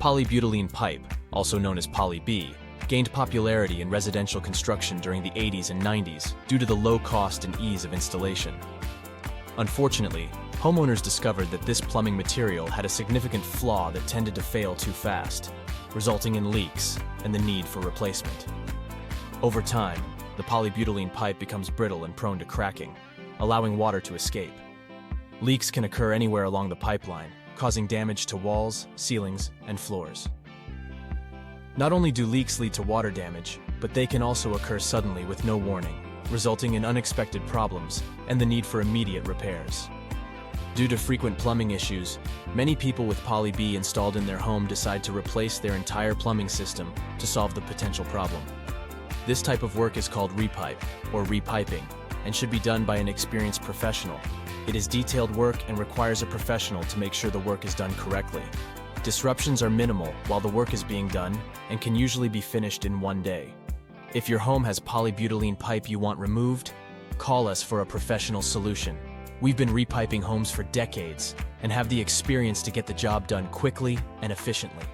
Polybutylene pipe, also known as Poly-B, gained popularity in residential construction during the 80s and 90s due to the low cost and ease of installation. Unfortunately, homeowners discovered that this plumbing material had a significant flaw that tended to fail too fast, resulting in leaks and the need for replacement. Over time, the polybutylene pipe becomes brittle and prone to cracking, allowing water to escape. Leaks can occur anywhere along the pipeline, causing damage to walls, ceilings, and floors. Not only do leaks lead to water damage, but they can also occur suddenly with no warning, resulting in unexpected problems and the need for immediate repairs. Due to frequent plumbing issues, many people with Poly-B installed in their home decide to replace their entire plumbing system to solve the potential problem. This type of work is called repipe, or repiping, and should be done by an experienced professional. It is detailed work and requires a professional to make sure the work is done correctly. Disruptions are minimal while the work is being done and can usually be finished in one day. If your home has polybutylene pipe you want removed, call us for a professional solution. We've been repiping homes for decades and have the experience to get the job done quickly and efficiently.